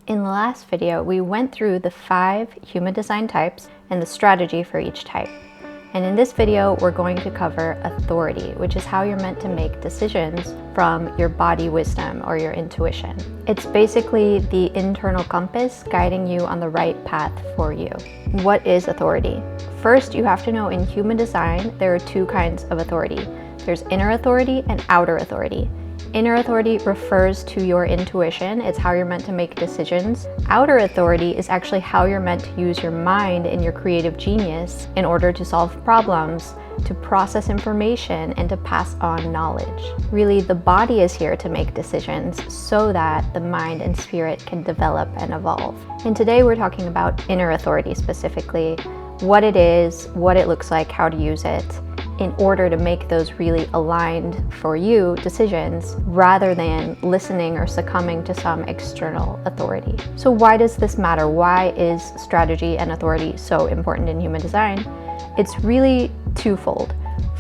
In the last video, we went through the 5 human design types and the strategy for each type. And in this video, we're going to cover authority, which is how you're meant to make decisions from your body wisdom or your intuition. It's basically the internal compass guiding you on the right path for you. What is authority? First, you have to know in human design, there are 2 kinds of authority. There's inner authority and outer authority. Inner authority refers to your intuition. It's how you're meant to make decisions. Outer authority is actually how you're meant to use your mind and your creative genius in order to solve problems, to process information, and to pass on knowledge. Really, the body is here to make decisions so that the mind and spirit can develop and evolve. And today we're talking about inner authority specifically, what it is, what it looks like, how to use it, in order to make those really aligned for you decisions rather than listening or succumbing to some external authority. So why does this matter? Why is strategy and authority so important in human design? It's really twofold.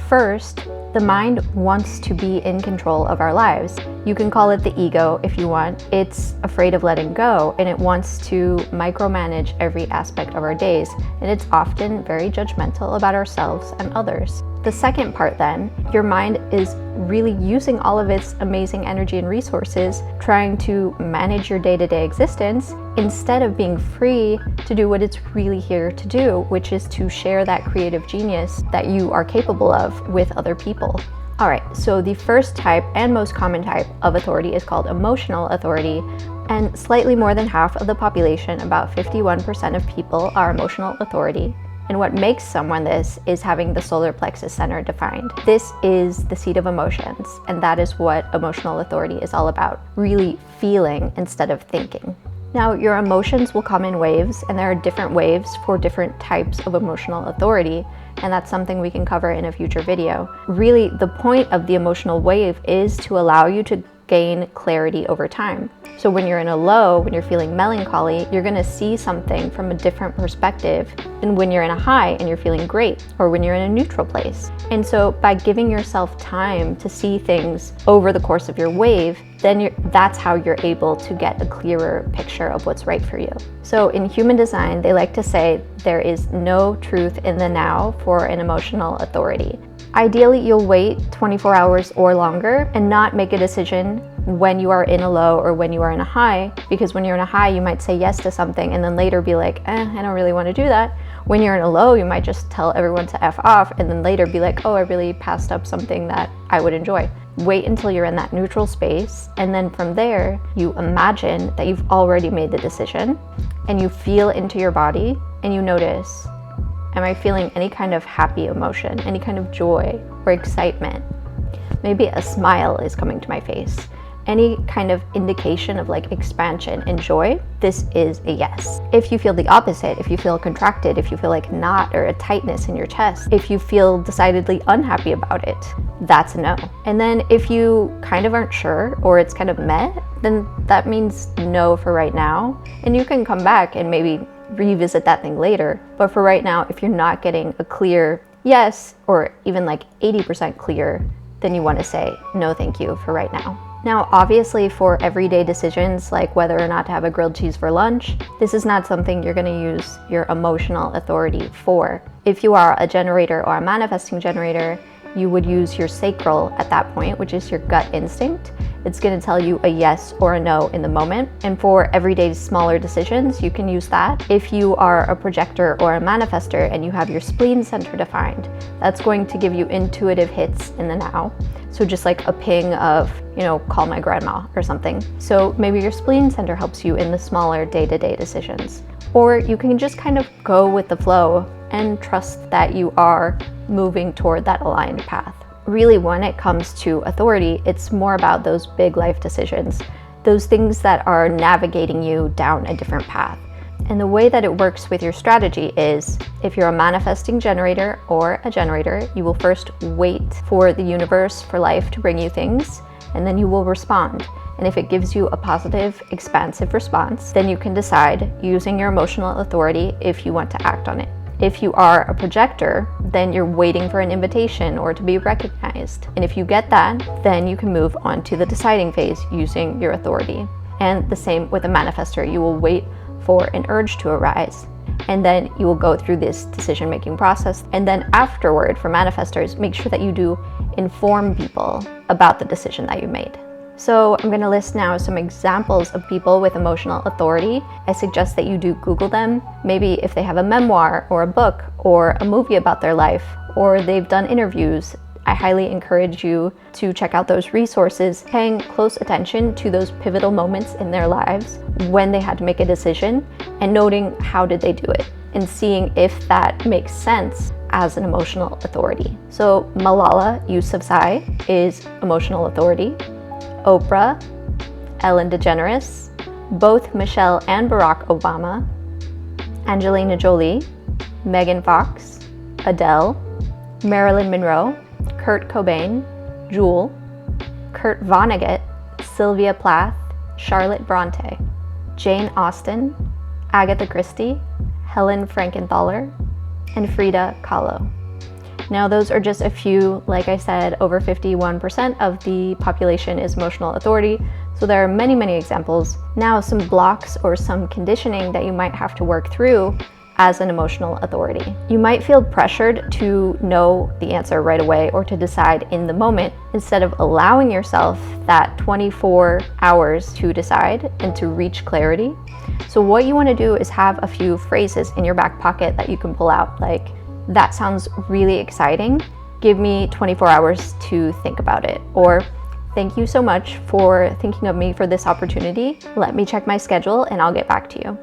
First, the mind wants to be in control of our lives. You can call it the ego if you want. It's afraid of letting go, and it wants to micromanage every aspect of our days, and it's often very judgmental about ourselves and others. The second part then, your mind is really using all of its amazing energy and resources trying to manage your day-to-day existence instead of being free to do what it's really here to do, which is to share that creative genius that you are capable of with other people. All right, so the first type and most common type of authority is called emotional authority, and slightly more than half of the population, about 51% of people, are emotional authority. And what makes someone this is having the solar plexus center defined. This is the seat of emotions, and that is what emotional authority is all about, really feeling instead of thinking. Now, your emotions will come in waves, and there are different waves for different types of emotional authority, and that's something we can cover in a future video. Really, the point of the emotional wave is to allow you to gain clarity over time. So when you're in a low, when you're feeling melancholy, you're gonna see something from a different perspective than when you're in a high and you're feeling great, or when you're in a neutral place. And so by giving yourself time to see things over the course of your wave, then that's how you're able to get a clearer picture of what's right for you. So in human design, they like to say there is no truth in the now for an emotional authority. Ideally, you'll wait 24 hours or longer and not make a decision when you are in a low or when you are in a high, because when you're in a high, you might say yes to something and then later be like, I don't really want to do that. When you're in a low, you might just tell everyone to F off and then later be like, oh, I really passed up something that I would enjoy. Wait until you're in that neutral space, and then from there, you imagine that you've already made the decision, and you feel into your body and you notice, am I feeling any kind of happy emotion, any kind of joy or excitement? Maybe a smile is coming to my face. Any kind of indication of like expansion and joy, this is a yes. If you feel the opposite, if you feel contracted, if you feel like knot or a tightness in your chest, if you feel decidedly unhappy about it, that's a no. And then if you kind of aren't sure or it's kind of meh, then that means no for right now. And you can come back and maybe revisit that thing later. But for right now, if you're not getting a clear yes, or even like 80% clear, then you want to say no thank you for right now. Now, obviously for everyday decisions, like whether or not to have a grilled cheese for lunch, this is not something you're going to use your emotional authority for. If you are a generator or a manifesting generator, you would use your sacral at that point, which is your gut instinct. It's going to tell you a yes or a no in the moment. And for everyday smaller decisions, you can use that. If you are a projector or a manifestor and you have your spleen center defined, that's going to give you intuitive hits in the now. So just like a ping of, call my grandma or something. So maybe your spleen center helps you in the smaller day-to-day decisions. Or you can just kind of go with the flow and trust that you are moving toward that aligned path. Really, when it comes to authority, it's more about those big life decisions, those things that are navigating you down a different path. And the way that it works with your strategy is, if you're a manifesting generator or a generator, you will first wait for the universe, for life to bring you things, and then you will respond. And if it gives you a positive, expansive response, then you can decide using your emotional authority if you want to act on it. If you are a projector, then you're waiting for an invitation or to be recognized. And if you get that, then you can move on to the deciding phase using your authority. And the same with a manifestor. You will wait for an urge to arise, and then you will go through this decision-making process. And then afterward, for manifestors, make sure that you do inform people about the decision that you made. So I'm going to list now some examples of people with emotional authority. I suggest that you do Google them. Maybe if they have a memoir or a book or a movie about their life, or they've done interviews, I highly encourage you to check out those resources, paying close attention to those pivotal moments in their lives when they had to make a decision, and noting how did they do it, and seeing if that makes sense as an emotional authority. So Malala Yousafzai is emotional authority. Oprah, Ellen DeGeneres, both Michelle and Barack Obama, Angelina Jolie, Megan Fox, Adele, Marilyn Monroe, Kurt Cobain, Jewel, Kurt Vonnegut, Sylvia Plath, Charlotte Bronte, Jane Austen, Agatha Christie, Helen Frankenthaler, and Frida Kahlo. Now, those are just a few. Like I said, over 51% of the population is emotional authority, so there are many, many examples. Now, some blocks or some conditioning that you might have to work through as an emotional authority. You might feel pressured to know the answer right away or to decide in the moment, instead of allowing yourself that 24 hours to decide and to reach clarity. So what you want to do is have a few phrases in your back pocket that you can pull out, like, "That sounds really exciting. Give me 24 hours to think about it." Or, "Thank you so much for thinking of me for this opportunity. Let me check my schedule and I'll get back to you."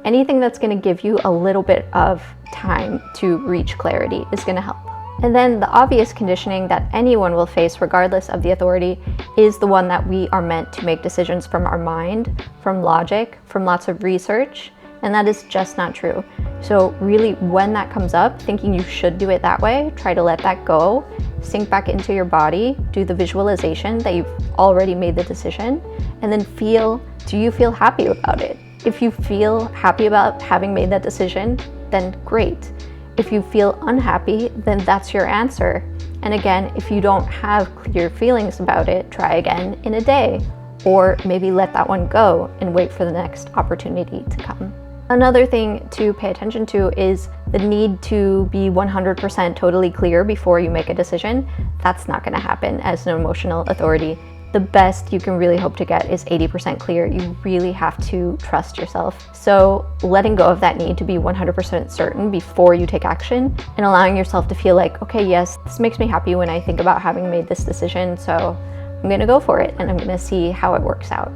Anything that's going to give you a little bit of time to reach clarity is going to help. And then the obvious conditioning that anyone will face regardless of the authority is the one that we are meant to make decisions from our mind, from logic, from lots of research, and that is just not true. So really, when that comes up, thinking you should do it that way, try to let that go, sink back into your body, do the visualization that you've already made the decision, and then feel, do you feel happy about it? If you feel happy about having made that decision, then great. If you feel unhappy, then that's your answer. And again, if you don't have clear feelings about it, try again in a day, or maybe let that one go and wait for the next opportunity to come. Another thing to pay attention to is the need to be 100% totally clear before you make a decision. That's not going to happen as an emotional authority. The best you can really hope to get is 80% clear. You really have to trust yourself. So letting go of that need to be 100% certain before you take action, and allowing yourself to feel like, okay, yes, this makes me happy when I think about having made this decision, so I'm going to go for it and I'm going to see how it works out.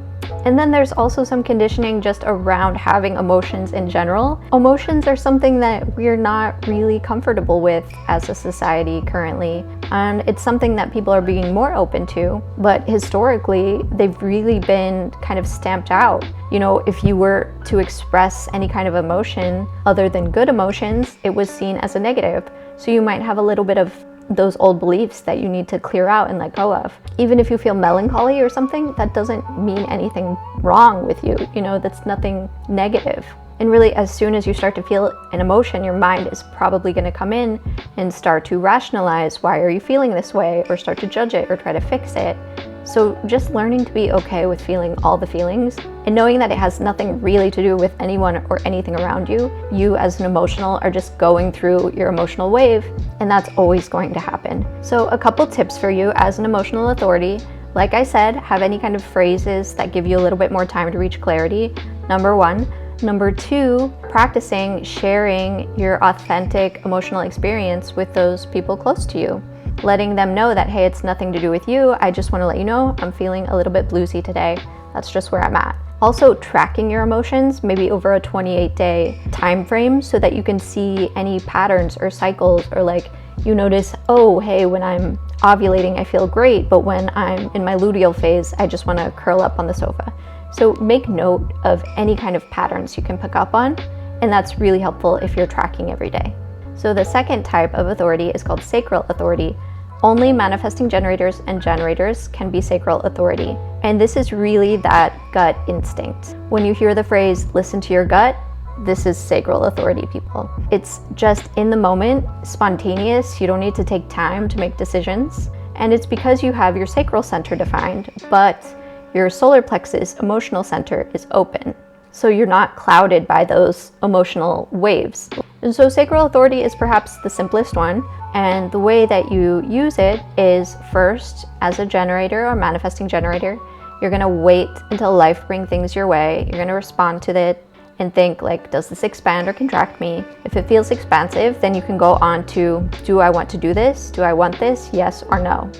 And then there's also some conditioning just around having emotions in general. Emotions are something that we're not really comfortable with as a society currently, and it's something that people are being more open to, but historically they've really been kind of stamped out. You know, if you were to express any kind of emotion other than good emotions, it was seen as a negative. So you might have a little bit of those old beliefs that you need to clear out and let go of. Even if you feel melancholy or something, that doesn't mean anything wrong with you. You know, that's nothing negative. And really, as soon as you start to feel an emotion, your mind is probably going to come in and start to rationalize, why are you feeling this way, or start to judge it or try to fix it. So just learning to be okay with feeling all the feelings and knowing that it has nothing really to do with anyone or anything around you. You as an emotional are just going through your emotional wave, and that's always going to happen. So a couple tips for you as an emotional authority. Like I said, have any kind of phrases that give you a little bit more time to reach clarity. Number one. Number two, practicing sharing your authentic emotional experience with those people close to you. Letting them know that, hey, it's nothing to do with you. I just want to let you know I'm feeling a little bit bluesy today. That's just where I'm at. Also, tracking your emotions, maybe over a 28-day time frame, so that you can see any patterns or cycles, or like you notice, oh, hey, when I'm ovulating, I feel great, but when I'm in my luteal phase, I just want to curl up on the sofa. So make note of any kind of patterns you can pick up on, and that's really helpful if you're tracking every day. So the second type of authority is called Sacral Authority. Only manifesting generators and generators can be Sacral Authority. And this is really that gut instinct. When you hear the phrase, listen to your gut, this is Sacral Authority, people. It's just in the moment, spontaneous. You don't need to take time to make decisions. And it's because you have your sacral center defined, but your solar plexus emotional center is open. So you're not clouded by those emotional waves. And so sacral authority is perhaps the simplest one. And the way that you use it is first as a generator or manifesting generator. You're going to wait until life brings things your way. You're going to respond to it and think like, does this expand or contract me? If it feels expansive, then you can go on to, do I want to do this? Do I want this? Yes or no?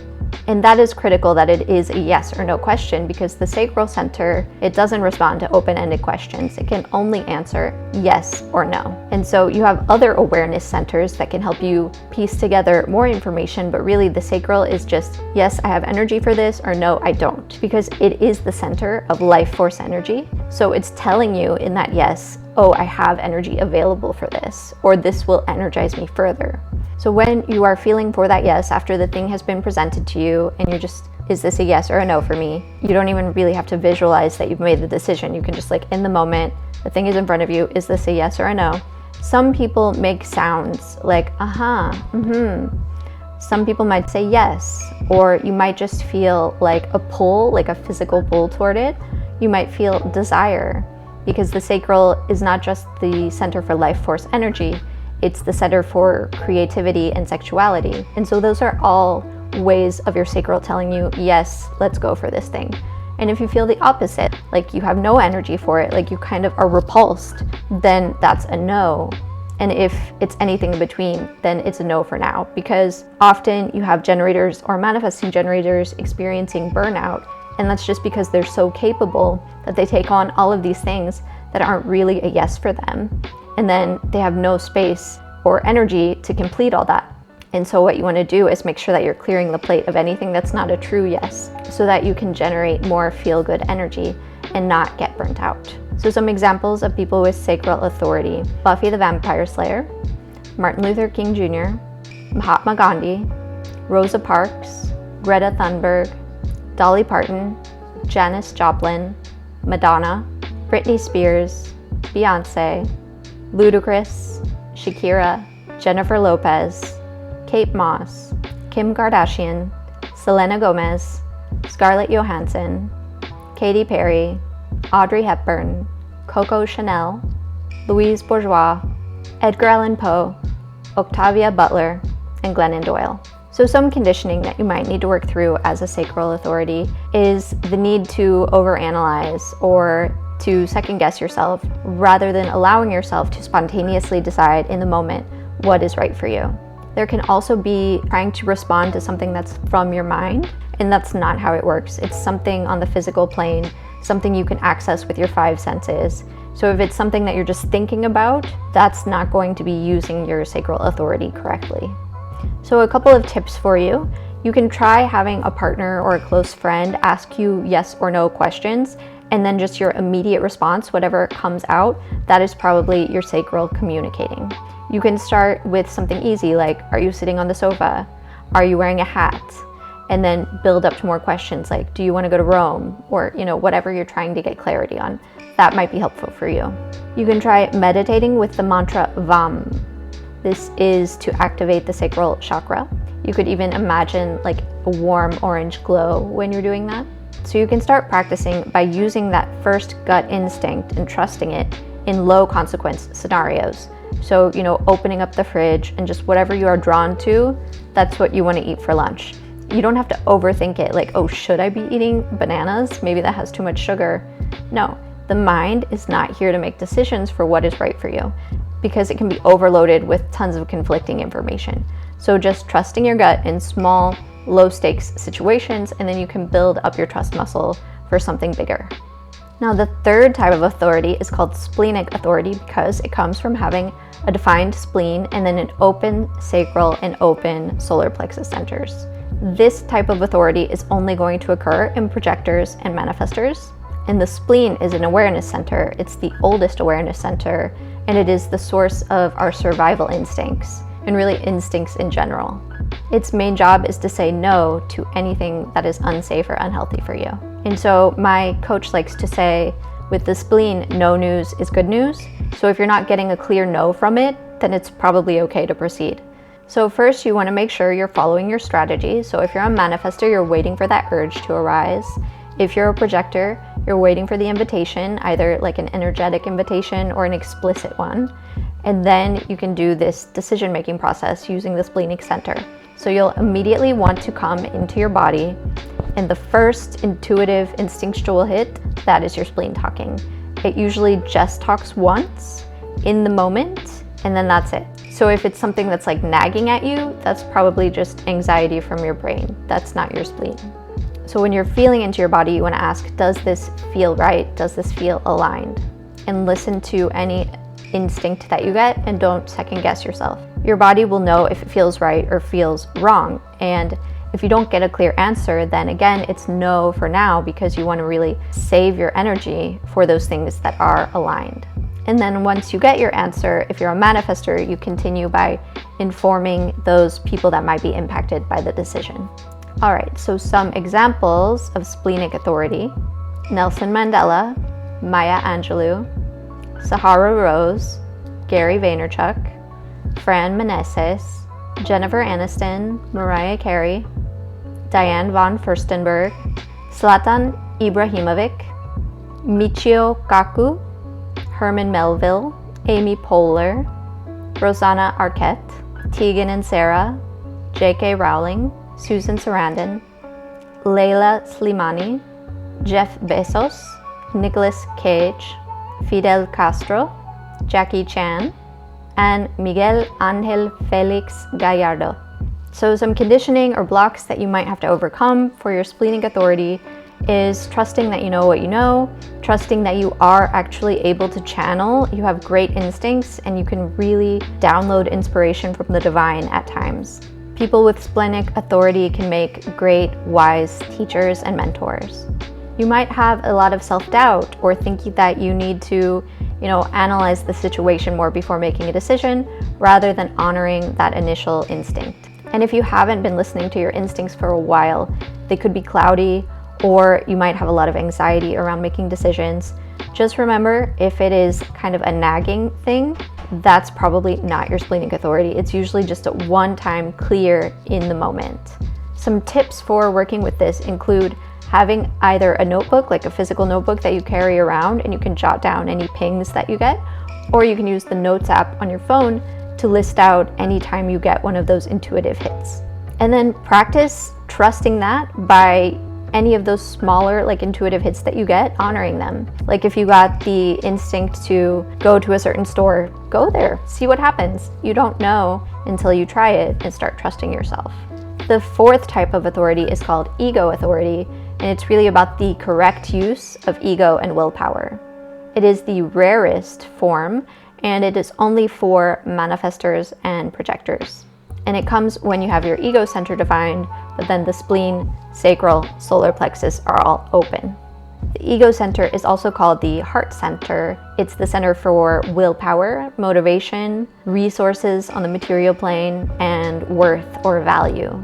And that is critical that it is a yes or no question, because the sacral center, it doesn't respond to open-ended questions. It can only answer yes or no. And so you have other awareness centers that can help you piece together more information, but really the sacral is just, yes, I have energy for this, or no, I don't, because it is the center of life force energy. So it's telling you in that yes, oh, I have energy available for this, or this will energize me further. So when you are feeling for that yes after the thing has been presented to you and you're just, is this a yes or a no for me? You don't even really have to visualize that you've made the decision. You can just like in the moment, the thing is in front of you, is this a yes or a no? Some people make sounds like, Some people might say yes, or you might just feel like a pull, like a physical pull toward it. You might feel desire, because the sacral is not just the center for life force energy, it's the center for creativity and sexuality. And so those are all ways of your sacral telling you, yes, let's go for this thing. And if you feel the opposite, like you have no energy for it, like you kind of are repulsed, then that's a no. And if it's anything in between, then it's a no for now, because often you have generators or manifesting generators experiencing burnout. And that's just because they're so capable that they take on all of these things that aren't really a yes for them. And then they have no space or energy to complete all that. And so what you want to do is make sure that you're clearing the plate of anything that's not a true yes, so that you can generate more feel-good energy and not get burnt out. So some examples of people with sacral authority: Buffy the Vampire Slayer, Martin Luther King Jr., Mahatma Gandhi, Rosa Parks, Greta Thunberg, Dolly Parton, Janis Joplin, Madonna, Britney Spears, Beyonce, Ludacris, Shakira, Jennifer Lopez, Kate Moss, Kim Kardashian, Selena Gomez, Scarlett Johansson, Katy Perry, Audrey Hepburn, Coco Chanel, Louise Bourgeois, Edgar Allan Poe, Octavia Butler, and Glennon Doyle. So some conditioning that you might need to work through as a sacral authority is the need to overanalyze or to second guess yourself, rather than allowing yourself to spontaneously decide in the moment what is right for you. There can also be trying to respond to something that's from your mind, and that's not how it works. It's something on the physical plane, something you can access with your 5 senses. So if it's something that you're just thinking about, that's not going to be using your sacral authority correctly. So a couple of tips for you. You can try having a partner or a close friend ask you yes or no questions, and then just your immediate response, whatever comes out, that is probably your sacral communicating. You can start with something easy like, are you sitting on the sofa? Are you wearing a hat? And then build up to more questions like, do you want to go to Rome? Or, whatever you're trying to get clarity on. That might be helpful for you. You can try meditating with the mantra VAM. This is to activate the sacral chakra. You could even imagine like a warm orange glow when you're doing that. So you can start practicing by using that first gut instinct and trusting it in low consequence scenarios. So, opening up the fridge and just whatever you are drawn to, that's what you want to eat for lunch. You don't have to overthink it like, oh, should I be eating bananas? Maybe that has too much sugar. No, the mind is not here to make decisions for what is right for you, because it can be overloaded with tons of conflicting information. So just trusting your gut in small, low stakes situations, and then you can build up your trust muscle for something bigger. Now, the third type of authority is called Splenic Authority, because it comes from having a defined spleen and then an open sacral and open solar plexus centers. This type of authority is only going to occur in projectors and manifestors. And the spleen is an awareness center. It's the oldest awareness center, and it is the source of our survival instincts, and really instincts in general. Its main job is to say no to anything that is unsafe or unhealthy for you. And so my coach likes to say, with the spleen, no news is good news. So if you're not getting a clear no from it, then it's probably okay to proceed. So first, you want to make sure you're following your strategy. So if you're a manifestor, you're waiting for that urge to arise. If you're a projector, you're waiting for the invitation, either like an energetic invitation or an explicit one. And then you can do this decision-making process using the splenic center. So you'll immediately want to come into your body, and the first intuitive instinctual hit, that is your spleen talking. It usually just talks once in the moment, and then that's it. So if it's something that's like nagging at you, that's probably just anxiety from your brain. That's not your spleen. So when you're feeling into your body, you want to ask, does this feel right? Does this feel aligned? And listen to any instinct that you get, and don't second guess yourself. Your body will know if it feels right or feels wrong. And if you don't get a clear answer, then again, it's no for now, because you want to really save your energy for those things that are aligned. And then once you get your answer, if you're a manifestor, you continue by informing those people that might be impacted by the decision. All right, so some examples of splenic authority: Nelson Mandela, Maya Angelou, Sahara Rose, Gary Vaynerchuk, Fran Meneses, Jennifer Aniston, Mariah Carey, Diane von Furstenberg, Zlatan Ibrahimovic, Michio Kaku, Herman Melville, Amy Poehler, Rosanna Arquette, Tegan and Sarah, J.K. Rowling, Susan Sarandon, Leila Slimani, Jeff Bezos, Nicolas Cage, Fidel Castro, Jackie Chan, and Miguel Angel Felix Gallardo. So some conditioning or blocks that you might have to overcome for your splenic authority is trusting that you know what you know, trusting that you are actually able to channel, you have great instincts, and you can really download inspiration from the divine at times. People with splenic authority can make great, wise teachers and mentors. You might have a lot of self-doubt or thinking that you need to, analyze the situation more before making a decision, rather than honoring that initial instinct. And if you haven't been listening to your instincts for a while, they could be cloudy, or you might have a lot of anxiety around making decisions. Just remember, if it is kind of a nagging thing, that's probably not your splenic authority. It's usually just a one-time clear in the moment. Some tips for working with this include having either a notebook, like a physical notebook that you carry around and you can jot down any pings that you get, or you can use the Notes app on your phone to list out anytime you get one of those intuitive hits. And then practice trusting that by any of those smaller intuitive hits that you get, honoring them. Like if you got the instinct to go to a certain store, go there, see what happens. You don't know until you try it and start trusting yourself. The fourth type of authority is called ego authority, and it's really about the correct use of ego and willpower. It is the rarest form, and it is only for manifestors and projectors. And it comes when you have your ego center defined, but then the spleen, sacral, solar plexus are all open. The ego center is also called the heart center. It's the center for willpower, motivation, resources on the material plane, and worth or value.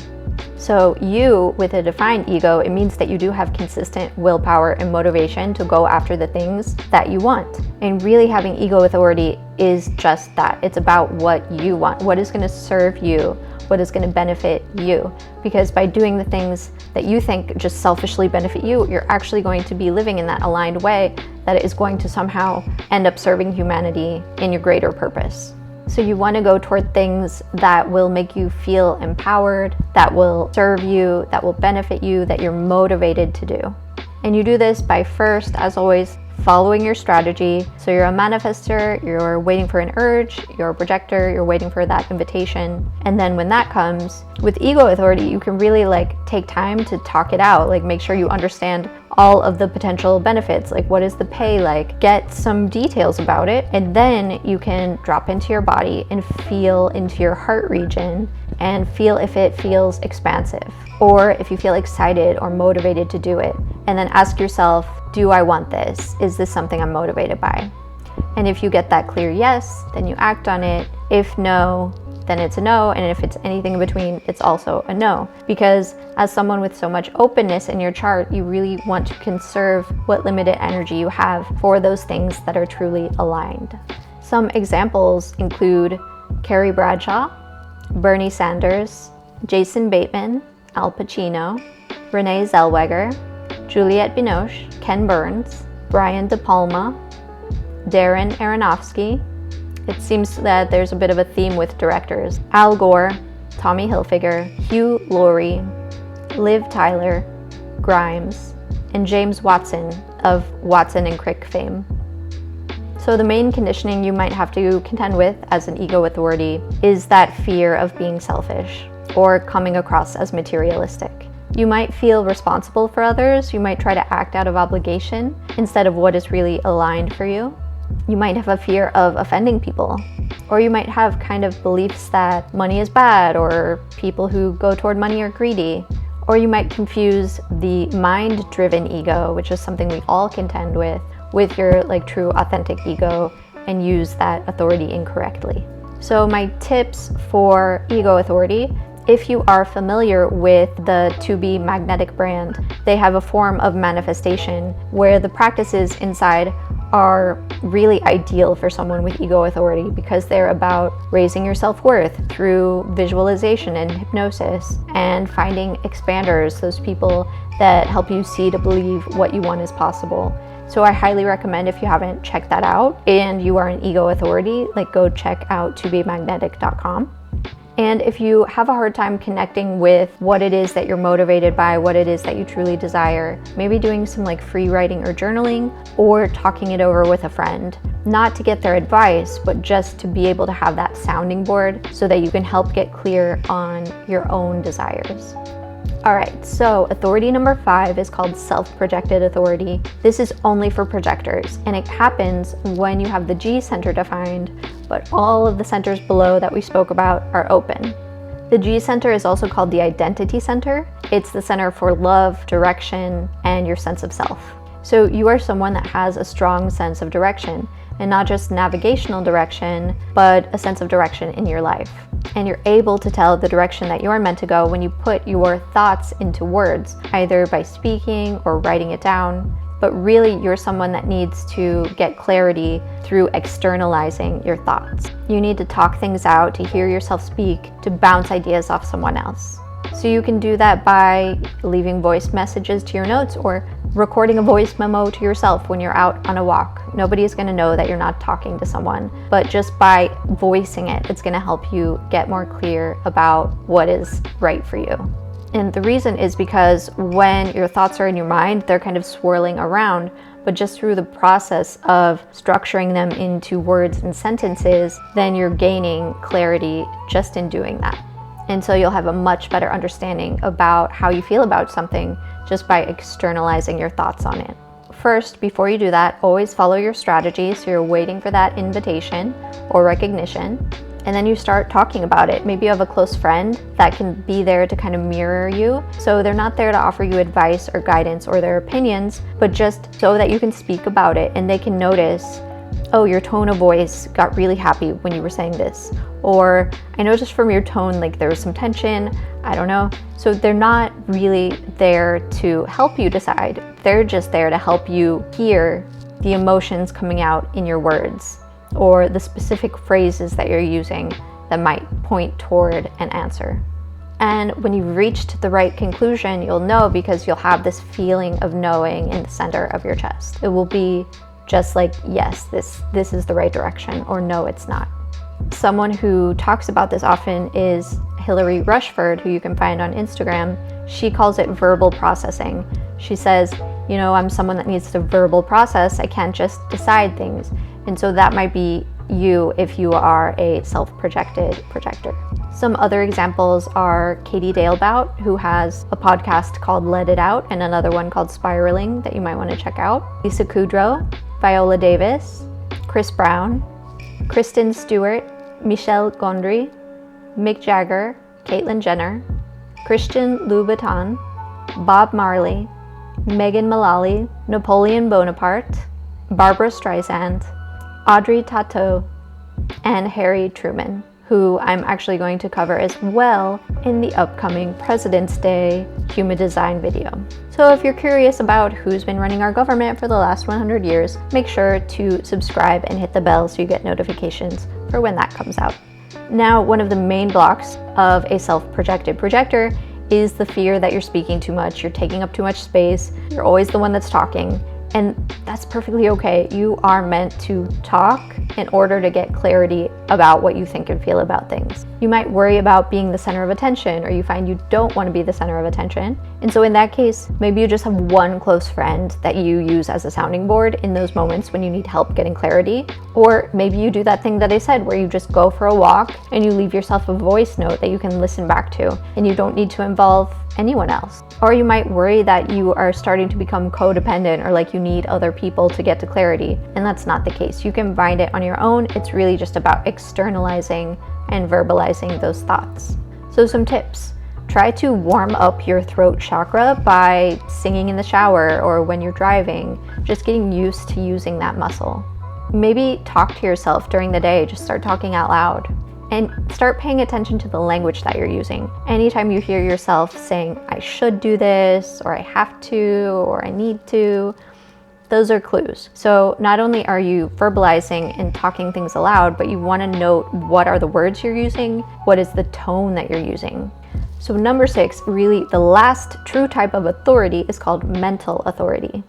So you, with a defined ego, it means that you do have consistent willpower and motivation to go after the things that you want. And really having ego authority is just that. It's about what you want, what is going to serve you, what is going to benefit you. Because by doing the things that you think just selfishly benefit you, you're actually going to be living in that aligned way that is going to somehow end up serving humanity in your greater purpose. So you want to go toward things that will make you feel empowered, that will serve you, that will benefit you, that you're motivated to do. And you do this by first, as always, following your strategy. So you're a manifestor, you're waiting for an urge, you're a projector, you're waiting for that invitation. And then when that comes, with ego authority, you can really take time to talk it out, make sure you understand all of the potential benefits, what is the pay like, get some details about it, and then you can drop into your body and feel into your heart region and feel if it feels expansive, or if you feel excited or motivated to do it. And then ask yourself, do I want this? Is this something I'm motivated by? And if you get that clear yes, then you act on it. If no, then it's a no. And if it's anything in between, it's also a no. Because as someone with so much openness in your chart, you really want to conserve what limited energy you have for those things that are truly aligned. Some examples include Carrie Bradshaw, Bernie Sanders, Jason Bateman, Al Pacino, Renee Zellweger, Juliette Binoche, Ken Burns, Brian De Palma, Darren Aronofsky. It seems that there's a bit of a theme with directors. Al Gore, Tommy Hilfiger, Hugh Laurie, Liv Tyler, Grimes, and James Watson of Watson and Crick fame. So the main conditioning you might have to contend with as an ego authority is that fear of being selfish or coming across as materialistic. You might feel responsible for others, you might try to act out of obligation instead of what is really aligned for you. You might have a fear of offending people, or you might have kind of beliefs that money is bad or people who go toward money are greedy. Or you might confuse the mind-driven ego, which is something we all contend with your true authentic ego and use that authority incorrectly. So my tips for ego authority: if you are familiar with the To Be Magnetic brand, they have a form of manifestation where the practices inside are really ideal for someone with ego authority because they're about raising your self-worth through visualization and hypnosis and finding expanders, those people that help you see to believe what you want is possible. So I highly recommend, if you haven't checked that out and you are an ego authority, go check out tobemagnetic.com. And if you have a hard time connecting with what it is that you're motivated by, what it is that you truly desire, maybe doing some free writing or journaling, or talking it over with a friend, not to get their advice, but just to be able to have that sounding board so that you can help get clear on your own desires. All right, so authority number 5 is called Self-Projected Authority. This is only for projectors, and it happens when you have the G center defined, but all of the centers below that we spoke about are open. The G center is also called the Identity Center. It's the center for love, direction, and your sense of self. So you are someone that has a strong sense of direction, and not just navigational direction, but a sense of direction in your life. And you're able to tell the direction that you are meant to go when you put your thoughts into words, either by speaking or writing it down. But really, you're someone that needs to get clarity through externalizing your thoughts. You need to talk things out, to hear yourself speak, to bounce ideas off someone else. So you can do that by leaving voice messages to your notes or recording a voice memo to yourself when you're out on a walk. Nobody is going to know that you're not talking to someone, but just by voicing it, it's going to help you get more clear about what is right for you. And the reason is because when your thoughts are in your mind, they're kind of swirling around, but just through the process of structuring them into words and sentences, then you're gaining clarity just in doing that. And so you'll have a much better understanding about how you feel about something just by externalizing your thoughts on it. First, before you do that, always follow your strategy, so you're waiting for that invitation or recognition, and then you start talking about it. Maybe you have a close friend that can be there to kind of mirror you. So they're not there to offer you advice or guidance or their opinions, but just so that you can speak about it and they can notice, oh, your tone of voice got really happy when you were saying this. Or I noticed from your tone, there was some tension, I don't know. So they're not really there to help you decide. They're just there to help you hear the emotions coming out in your words or the specific phrases that you're using that might point toward an answer. And when you've reached the right conclusion, you'll know because you'll have this feeling of knowing in the center of your chest. It will be just yes, this is the right direction, or no, it's not. Someone who talks about this often is Hillary Rushford, who you can find on Instagram. She calls it verbal processing. She says, I'm someone that needs to verbal process. I can't just decide things. And so that might be you if you are a self-projected projector. Some other examples are Katie Dalebout, who has a podcast called Let It Out and another one called Spiraling that you might want to check out. Lisa Kudrow, Viola Davis, Chris Brown, Kristen Stewart, Michelle Gondry, Mick Jagger, Caitlyn Jenner, Christian Louboutin, Bob Marley, Megan Mullally, Napoleon Bonaparte, Barbara Streisand, Audrey Tautou, and Harry Truman, who I'm actually going to cover as well in the upcoming President's Day human design video. So if you're curious about who's been running our government for the last 100 years, make sure to subscribe and hit the bell so you get notifications for when that comes out. Now, one of the main blocks of a self-projected projector is the fear that you're speaking too much, you're taking up too much space, you're always the one that's talking. And that's perfectly okay. You are meant to talk in order to get clarity about what you think and feel about things. You might worry about being the center of attention, or you find you don't want to be the center of attention. And so in that case, maybe you just have one close friend that you use as a sounding board in those moments when you need help getting clarity. Or maybe you do that thing that I said, where you just go for a walk and you leave yourself a voice note that you can listen back to, and you don't need to involve anyone else. Or you might worry that you are starting to become codependent, or like you need other people to get to clarity, and that's not the case. You can find it on your own. It's really just about externalizing and verbalizing those thoughts. So some tips. Try to warm up your throat chakra by singing in the shower or when you're driving, just getting used to using that muscle. Maybe talk to yourself during the day, just start talking out loud. And start paying attention to the language that you're using. Anytime you hear yourself saying, I should do this, or I have to, or I need to, those are clues. So not only are you verbalizing and talking things aloud, but you want to note what are the words you're using, what is the tone that you're using. So number 6, really the last true type of authority is called mental authority.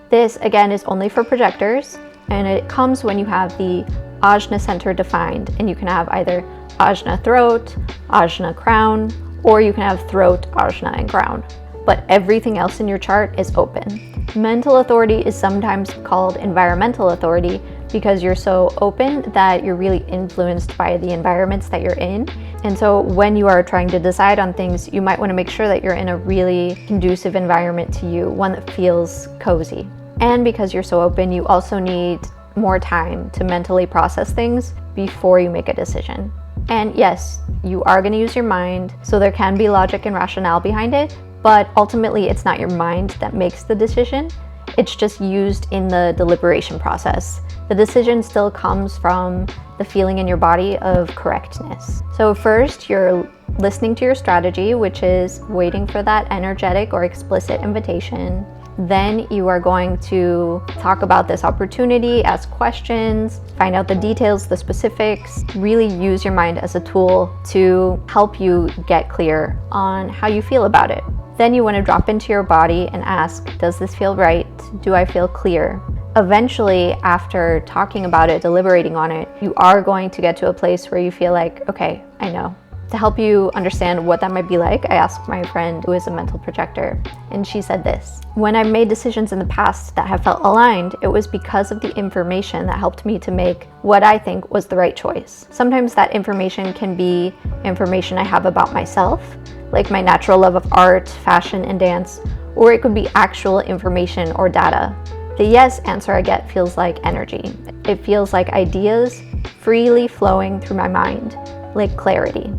This again is only for projectors, and it comes when you have the ajna center defined, and you can have either ajna throat, ajna crown, or you can have throat, ajna, and crown. But everything else in your chart is open. Mental authority is sometimes called environmental authority because you're so open that you're really influenced by the environments that you're in. And so when you are trying to decide on things, you might want to make sure that you're in a really conducive environment to you, one that feels cozy. And because you're so open, you also need more time to mentally process things before you make a decision. And yes, you are going to use your mind, so there can be logic and rationale behind it, but ultimately it's not your mind that makes the decision. It's just used in the deliberation process. The decision still comes from the feeling in your body of correctness. So first, you're listening to your strategy, which is waiting for that energetic or explicit invitation. Then you are going to talk about this opportunity, ask questions, find out the details, the specifics, really use your mind as a tool to help you get clear on how you feel about it. Then you want to drop into your body and ask, does this feel right? Do I feel clear? Eventually, after talking about it, deliberating on it, you are going to get to a place where you feel like, okay, I know. To help you understand what that might be like, I asked my friend who is a mental projector, and she said this: when I made decisions in the past that have felt aligned, it was because of the information that helped me to make what I think was the right choice. Sometimes that information can be information I have about myself, like my natural love of art, fashion, and dance, or it could be actual information or data. The yes answer I get feels like energy. It feels like ideas freely flowing through my mind, like clarity.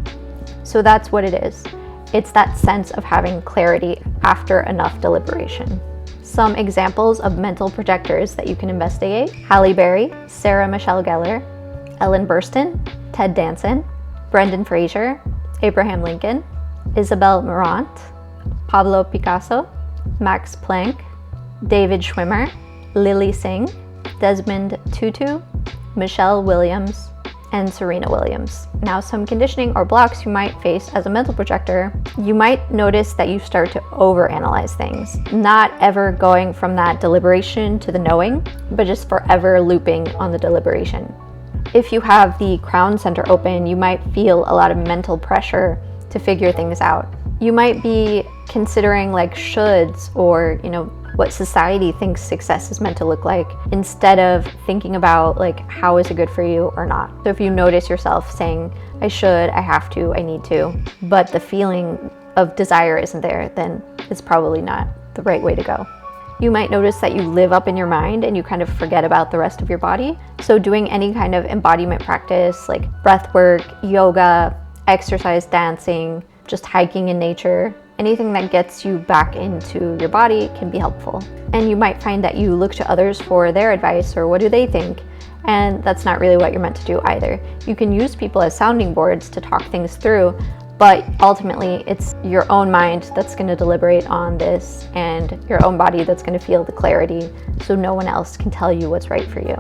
So that's what it is. It's that sense of having clarity after enough deliberation. Some examples of mental projectors that you can investigate: Halle Berry, Sarah Michelle Gellar, Ellen Burstyn, Ted Danson, Brendan Fraser, Abraham Lincoln, Isabel Marant, Pablo Picasso, Max Planck, David Schwimmer, Lily Singh, Desmond Tutu, Michelle Williams, and Serena Williams. Now, some conditioning or blocks you might face as a mental projector: you might notice that you start to overanalyze things, not ever going from that deliberation to the knowing, but just forever looping on the deliberation. If you have the crown center open, you might feel a lot of mental pressure to figure things out. You might be considering like shoulds, or what society thinks success is meant to look like, instead of thinking about like how is it good for you or not. So if you notice yourself saying, I should, I have to, I need to, but the feeling of desire isn't there, then it's probably not the right way to go. You might notice that you live up in your mind and you kind of forget about the rest of your body. So doing any kind of embodiment practice like breath work, yoga, exercise, dancing, just hiking in nature, anything that gets you back into your body can be helpful. And you might find that you look to others for their advice or what do they think, and that's not really what you're meant to do either. You can use people as sounding boards to talk things through, but ultimately it's your own mind that's going to deliberate on this and your own body that's going to feel the clarity, so no one else can tell you what's right for you.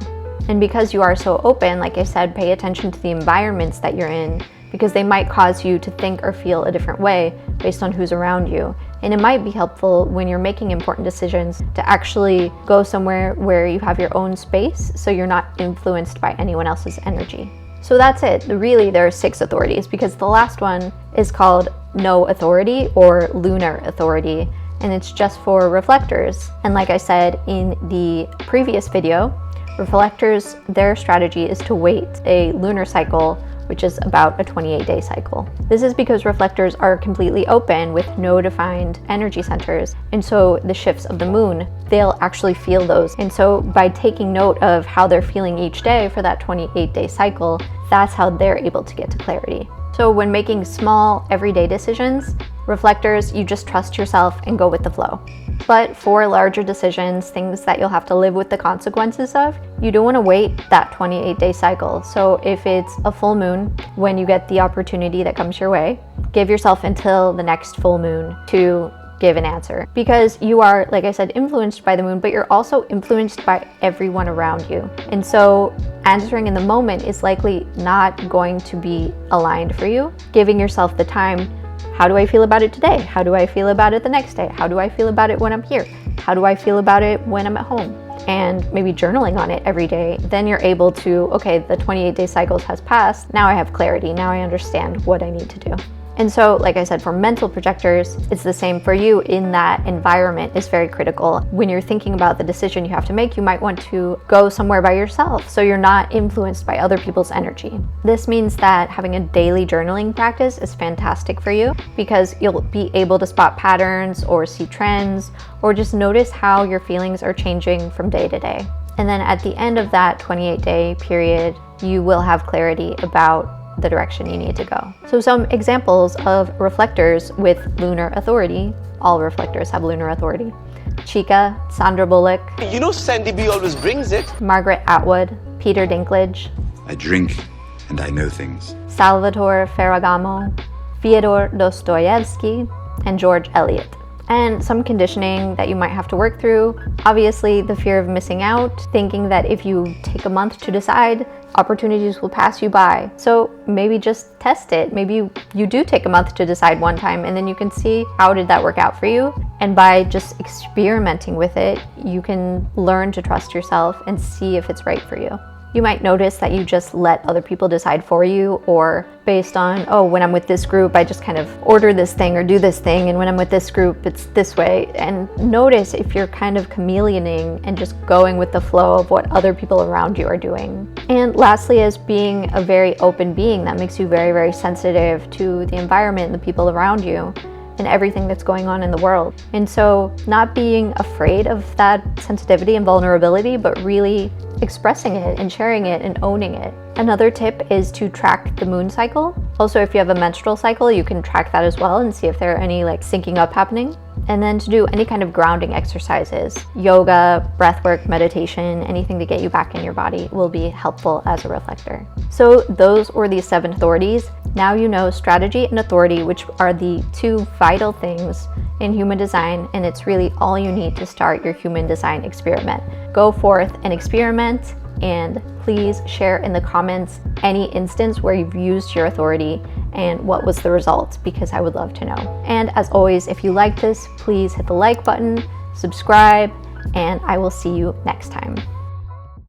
And because you are so open, like I said, pay attention to the environments that you're in because they might cause you to think or feel a different way based on who's around you. And it might be helpful when you're making important decisions to actually go somewhere where you have your own space so you're not influenced by anyone else's energy. So that's it. Really, there are 6 authorities, because the last one is called No Authority or Lunar Authority, and it's just for reflectors. And like I said in the previous video, reflectors, their strategy is to wait a lunar cycle, which is about a 28-day cycle. This is because reflectors are completely open with no defined energy centers, and so the shifts of the moon, they'll actually feel those. And so by taking note of how they're feeling each day for that 28-day cycle, that's how they're able to get to clarity. So when making small, everyday decisions, reflectors, you just trust yourself and go with the flow. But for larger decisions, things that you'll have to live with the consequences of, you don't want to wait that 28-day cycle. So if it's a full moon, when you get the opportunity that comes your way, give yourself until the next full moon to give an answer. Because you are, like I said, influenced by the moon, but you're also influenced by everyone around you. And so answering in the moment is likely not going to be aligned for you. Giving yourself the time, how do I feel about it today? How do I feel about it the next day? How do I feel about it when I'm here? How do I feel about it when I'm at home? And maybe journaling on it every day. Then you're able to, okay, the 28-day cycles has passed. Now I have clarity. Now I understand what I need to do. And so, like I said, for mental projectors, it's the same for you in that environment is very critical. When you're thinking about the decision you have to make, you might want to go somewhere by yourself so you're not influenced by other people's energy. This means that having a daily journaling practice is fantastic for you, because you'll be able to spot patterns or see trends or just notice how your feelings are changing from day to day. And then at the end of that 28-day period, you will have clarity about the direction you need to go. So some examples of reflectors with lunar authority. All reflectors have lunar authority. Chica, Sandra Bullock. You know Sandy B always brings it. Margaret Atwood, Peter Dinklage. I drink and I know things. Salvatore Ferragamo, Fyodor Dostoevsky, and George Eliot. And some conditioning that you might have to work through. Obviously, the fear of missing out, thinking that if you take a month to decide, opportunities will pass you by. So maybe just test it. Maybe you do take a month to decide one time, and then you can see how did that work out for you. And by just experimenting with it, you can learn to trust yourself and see if it's right for you. You might notice that you just let other people decide for you, or based on, oh, when I'm with this group, I just kind of order this thing or do this thing, and when I'm with this group, it's this way. And notice if you're kind of chameleoning and just going with the flow of what other people around you are doing. And lastly, as being a very open being, that makes you very, very sensitive to the environment and the people around you and everything that's going on in the world. And so not being afraid of that sensitivity and vulnerability, but really expressing it and sharing it and owning it. Another tip is to track the moon cycle. Also, if you have a menstrual cycle, you can track that as well and see if there are any like syncing up happening. And then to do any kind of grounding exercises, yoga, breathwork, meditation, anything to get you back in your body will be helpful as a reflector. So those were the 7 authorities. Now you know strategy and authority, which are the 2 vital things in human design, and it's really all you need to start your human design experiment. Go forth and experiment, and please share in the comments any instance where you've used your authority and what was the result, because I would love to know. And as always, if you like this, please hit the like button, subscribe, and I will see you next time.